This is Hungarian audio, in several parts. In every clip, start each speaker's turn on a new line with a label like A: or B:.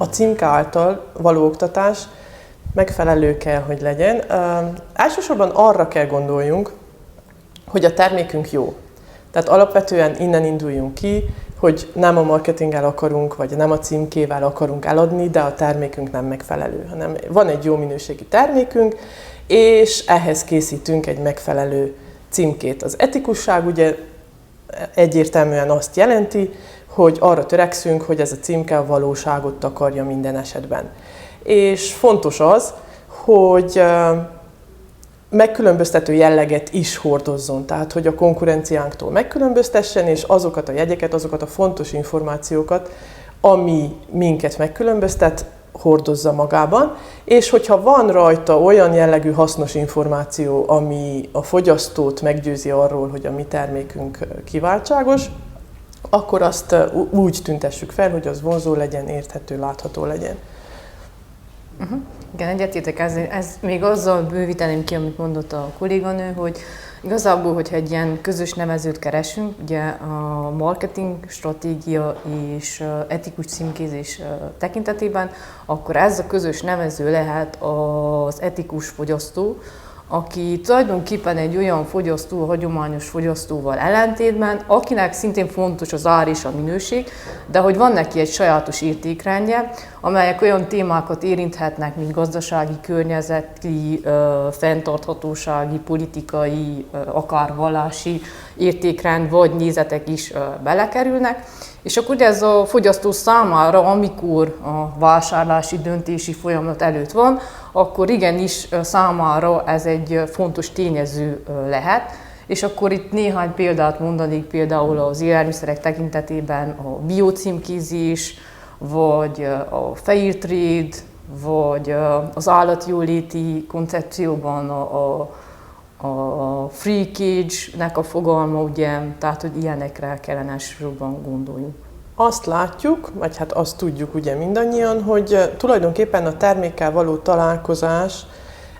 A: a címke által való oktatás megfelelő kell, hogy legyen. Elsősorban arra kell gondoljunk, hogy a termékünk jó. Tehát alapvetően innen induljunk ki, hogy nem a marketinggel akarunk, vagy nem a címkével akarunk eladni, de a termékünk nem megfelelő, hanem van egy jó minőségi termékünk, és ehhez készítünk egy megfelelő címkét. Az etikusság ugye egyértelműen azt jelenti, hogy arra törekszünk, hogy ez a címke a valóságot takarja minden esetben. És fontos az, hogy megkülönböztető jelleget is hordozzon, tehát hogy a konkurenciánktól megkülönböztessen, és azokat a jegyeket, azokat a fontos információkat, ami minket megkülönböztet, hordozza magában, és hogyha van rajta olyan jellegű hasznos információ, ami a fogyasztót meggyőzi arról, hogy a mi termékünk kiváltságos, akkor azt úgy tüntessük fel, hogy az vonzó legyen, érthető, látható legyen.
B: Igen, egyetértek, ez még azzal bővíteném ki, amit mondott a kolléganő, hogy igazából, hogyha egy ilyen közös nevezőt keresünk, ugye a marketing stratégia és etikus címkézés tekintetében, akkor ez a közös nevező lehet az etikus fogyasztó, aki tulajdonképpen egy olyan fogyasztó, a hagyományos fogyasztóval ellentétben, akinek szintén fontos az ár és a minőség, de hogy van neki egy sajátos értékrendje, amelyek olyan témákat érinthetnek, mint gazdasági, környezeti, fenntarthatósági, politikai, akár vallási értékrend vagy nézetek is belekerülnek. És akkor ugye ez a fogyasztó számára, amikor a vásárlási, döntési folyamat előtt van, akkor igenis számára ez egy fontos tényező lehet. És akkor itt néhány példát mondanék, például az élelmiszerek tekintetében a biocímkézés, vagy a fair trade, vagy az állatjóléti koncepcióban a free cage-nek a fogalma, ugye, tehát hogy ilyenekre kellene elsősorban gondoljunk.
A: Azt látjuk, vagy hát azt tudjuk ugye mindannyian, hogy tulajdonképpen a termékkel való találkozás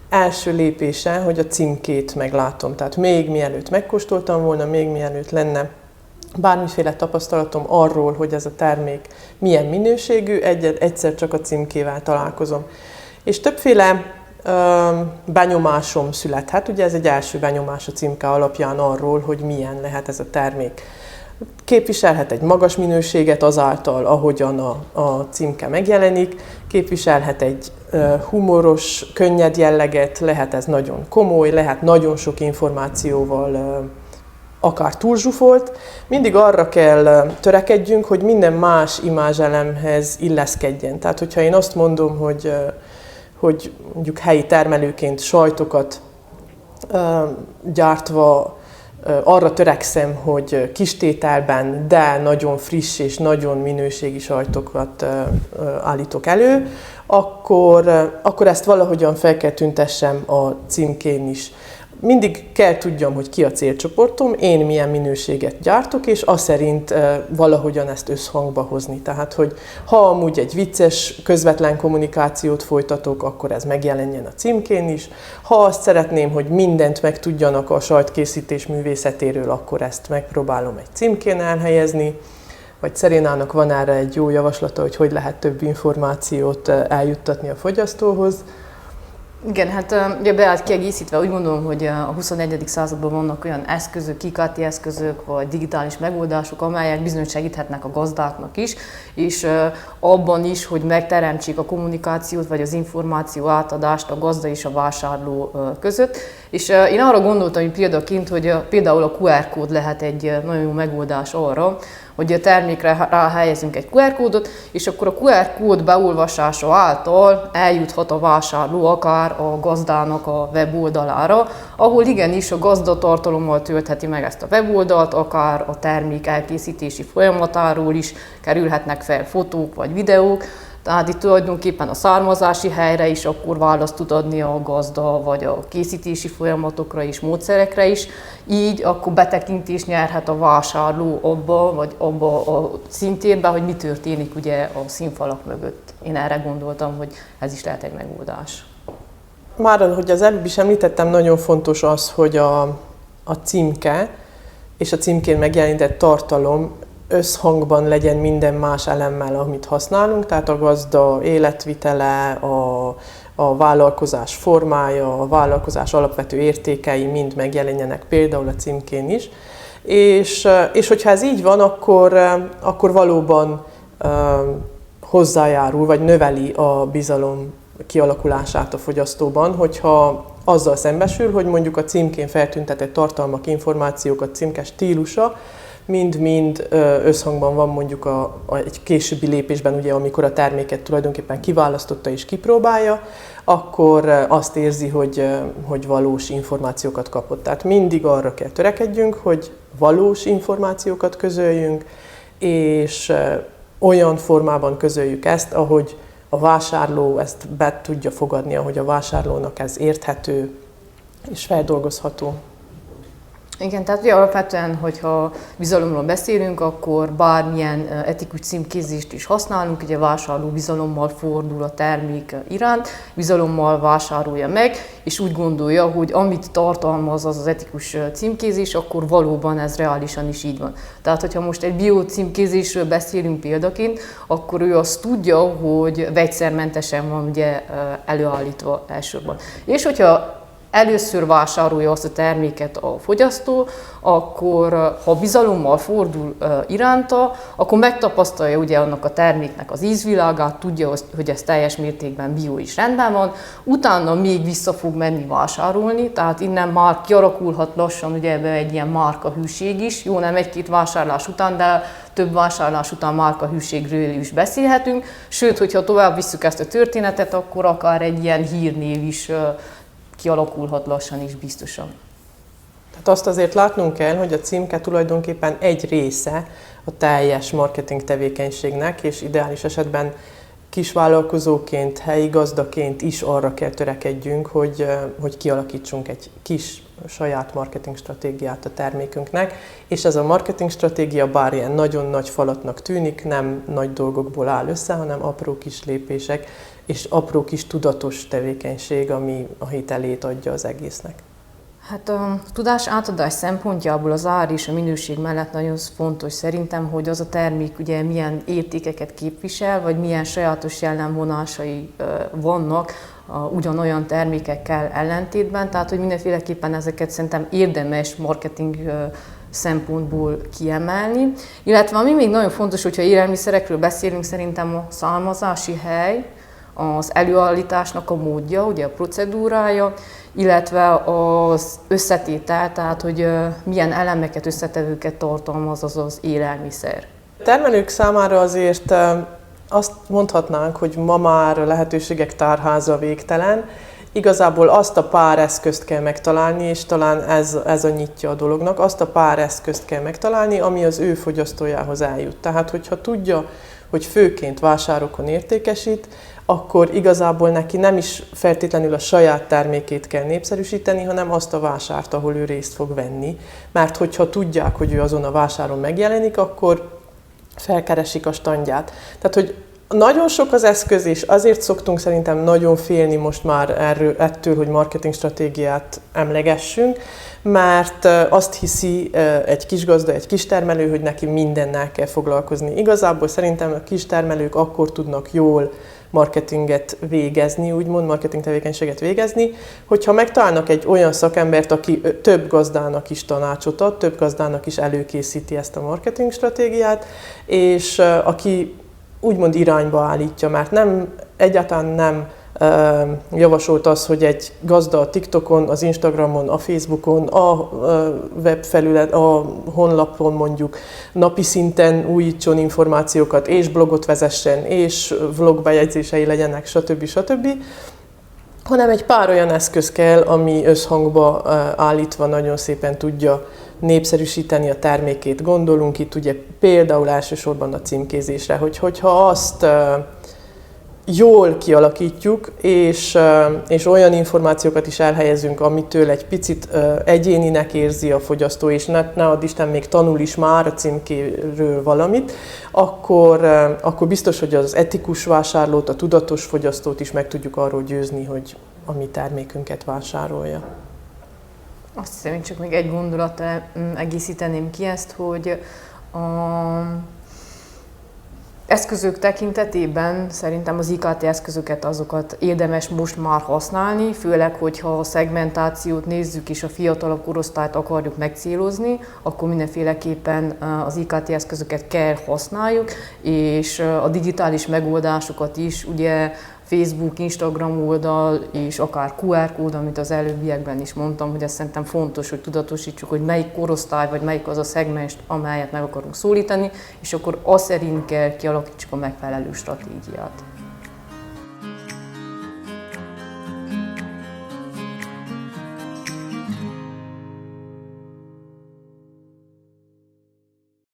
A: első lépése, hogy a címkét meglátom. Tehát még mielőtt megkóstoltam volna, még mielőtt lenne bármiféle tapasztalatom arról, hogy ez a termék milyen minőségű, egyszer csak a címkével találkozom. És többféle benyomásom születhet, ugye ez egy első benyomás a címke alapján arról, hogy milyen lehet ez a termék. Képviselhet egy magas minőséget azáltal, ahogyan a címke megjelenik, képviselhet egy humoros, könnyed jelleget, lehet ez nagyon komoly, lehet nagyon sok információval akár túlzsúfolt. Mindig arra kell törekedjünk, hogy minden más imázselemhez illeszkedjen. Tehát, hogyha én azt mondom, hogy mondjuk helyi termelőként sajtokat gyártva arra törekszem, hogy kis tételben, de nagyon friss és nagyon minőségi sajtokat állítok elő, akkor ezt valahogyan fel kell tüntessem a címkén is. Mindig kell tudjam, hogy ki a célcsoportom, én milyen minőséget gyártok, és az szerint valahogyan ezt összhangba hozni. Tehát, hogy ha amúgy egy vicces, közvetlen kommunikációt folytatok, akkor ez megjelenjen a címkén is. Ha azt szeretném, hogy mindent megtudjanak a sajtkészítés művészetéről, akkor ezt megpróbálom egy címkén elhelyezni. Vagy Szerénának van erre egy jó javaslata, hogy lehet több információt eljuttatni a fogyasztóhoz.
B: Igen, hát ugye Beát kiegészítve úgy gondolom, hogy a 21. században vannak olyan eszközök, IKT eszközök, vagy digitális megoldások, amelyek bizony segíthetnek a gazdáknak is, és abban is, hogy megteremtsék a kommunikációt, vagy az információ átadást a gazda és a vásárló között. És én arra gondoltam, hogy példaként, hogy például a QR kód lehet egy nagyon jó megoldás arra, hogy a termékre ráhelyezünk egy QR kódot, és akkor a QR kód beolvasása által eljuthat a vásárló akár a gazdának a weboldalára, ahol igenis a gazda tartalommal töltheti meg ezt a weboldalt, akár a termék elkészítési folyamatáról is kerülhetnek fel fotók vagy videók. Tehát itt tulajdonképpen a származási helyre is akkor választ tud adni a gazda, vagy a készítési folyamatokra és módszerekre is. Így akkor betekintést nyerhet a vásárló abba a szintérbe, hogy mi történik ugye a színfalak mögött. Én erre gondoltam, hogy ez is lehet egy megoldás.
A: Már, ahogy az előbb is említettem, nagyon fontos az, hogy a címke és a címkén megjelenített tartalom összhangban legyen minden más elemmel, amit használunk, tehát a gazda életvitele, a vállalkozás formája, a vállalkozás alapvető értékei mind megjelenjenek például a címkén is. És hogyha ez így van, akkor valóban hozzájárul, vagy növeli a bizalom kialakulását a fogyasztóban, hogyha azzal szembesül, hogy mondjuk a címkén feltüntetett tartalmak, információk, a címke stílusa mind-mind összhangban van mondjuk egy későbbi lépésben, ugye, amikor a terméket tulajdonképpen kiválasztotta és kipróbálja, akkor azt érzi, hogy valós információkat kapott. Tehát mindig arra kell törekedjünk, hogy valós információkat közöljünk, és olyan formában közöljük ezt, ahogy a vásárló ezt be tudja fogadni, ahogy a vásárlónak ez érthető és feldolgozható.
B: Igen, tehát ugye alapvetően, hogyha bizalomról beszélünk, akkor bármilyen etikus címkézést is használunk, ugye a vásárló bizalommal fordul a termék iránt, bizalommal vásárolja meg, és úgy gondolja, hogy amit tartalmaz az etikus címkézés, akkor valóban ez reálisan is így van. Tehát, hogyha most egy bio címkézésről beszélünk példaként, akkor ő azt tudja, hogy vegyszermentesen van ugye előállítva elsősorban. És hogyha először vásárolja azt a terméket a fogyasztó, akkor ha bizalommal fordul iránta, akkor megtapasztalja ugye annak a terméknek az ízvilágát, tudja, hogy ez teljes mértékben bio is rendben van, utána még vissza fog menni vásárolni, tehát innen már kialakulhat lassan ugye ebbe egy ilyen márkahűség is, jó, nem egy-két vásárlás után, de több vásárlás után márkahűségről is beszélhetünk, sőt, hogyha tovább visszük ezt a történetet, akkor akár egy ilyen hírnév is kialakulhat lassan is biztosan.
A: Tehát azt azért látnunk kell, hogy a címke tulajdonképpen egy része a teljes marketing tevékenységnek, és ideális esetben kisvállalkozóként, helyi gazdaként is arra kell törekedjünk, hogy kialakítsunk egy kis saját marketing stratégiát a termékünknek, és ez a marketing stratégia bár ilyen nagyon nagy falatnak tűnik, nem nagy dolgokból áll össze, hanem apró kis lépések, és apró kis tudatos tevékenység, ami a hitelét adja az egésznek.
B: Hát a tudás átadás szempontjából az ár és a minőség mellett nagyon fontos szerintem, hogy az a termék ugye milyen értékeket képvisel, vagy milyen sajátos jellemvonásai vannak ugyanolyan termékekkel ellentétben, tehát hogy mindenféleképpen ezeket szerintem érdemes marketing szempontból kiemelni. Illetve ami még nagyon fontos, hogyha élelmiszerekről beszélünk, szerintem a származási hely, az előállításnak a módja, ugye a procedúrája, illetve az összetétel, tehát hogy milyen elemeket, összetevőket tartalmaz az élelmiszer.
A: A termelők számára azért azt mondhatnánk, hogy ma már a lehetőségek tárháza végtelen. Igazából azt a pár eszközt kell megtalálni, és talán ez a nyitja a dolognak, azt a pár eszközt kell megtalálni, ami az ő fogyasztójához eljut. Tehát, hogyha tudja, hogy főként vásárokon értékesít, akkor igazából neki nem is feltétlenül a saját termékét kell népszerűsíteni, hanem azt a vásárt, ahol ő részt fog venni. Mert hogyha tudják, hogy ő azon a vásáron megjelenik, akkor felkeresik a standját. Tehát, hogy nagyon sok az eszköz, és azért szoktunk szerintem nagyon félni most már ettől, hogy marketing stratégiát emlegessünk, mert azt hiszi egy kisgazda, egy kistermelő, hogy neki mindennel kell foglalkozni. Igazából szerintem a kistermelők akkor tudnak jól marketinget végezni, úgymond marketing tevékenységet végezni, hogyha megtalálnak egy olyan szakembert, aki több gazdának is tanácsot ad, több gazdának is előkészíti ezt a marketing stratégiát, és aki úgymond irányba állítja, mert egyáltalán nem javasolt az, hogy egy gazda a TikTokon, az Instagramon, a Facebookon, a webfelület, a honlapon mondjuk napi szinten újítson információkat, és blogot vezessen, és vlogbejegyzései legyenek, stb. Hanem egy pár olyan eszköz kell, ami összhangba állítva nagyon szépen tudja népszerűsíteni a termékét. Gondolunk itt ugye például elsősorban a címkézésre, hogyha azt jól kialakítjuk, és olyan információkat is elhelyezünk, amitől egy picit egyéninek érzi a fogyasztó, és ne add Isten még tanul is már a címkéről valamit, akkor biztos, hogy az etikus vásárlót, a tudatos fogyasztót is meg tudjuk arról győzni, hogy a mi termékünket vásárolja.
B: Azt hiszem, én csak még egy gondolattal egészíteném ki ezt, hogy Eszközök tekintetében szerintem az IKT eszközöket, azokat érdemes most már használni, főleg, hogyha a szegmentációt nézzük és a fiatalabb korosztályt akarjuk megcélozni, akkor mindenféleképpen az IKT eszközöket kell használjuk, és a digitális megoldásokat is, ugye Facebook, Instagram oldal és akár QR kód, amit az előbbiekben is mondtam, hogy ezt szerintem fontos, hogy tudatosítsuk, hogy melyik korosztály vagy melyik az a szegmens, amelyet meg akarunk szólítani, és akkor azt szerint kell kialakítsuk a megfelelő stratégiát.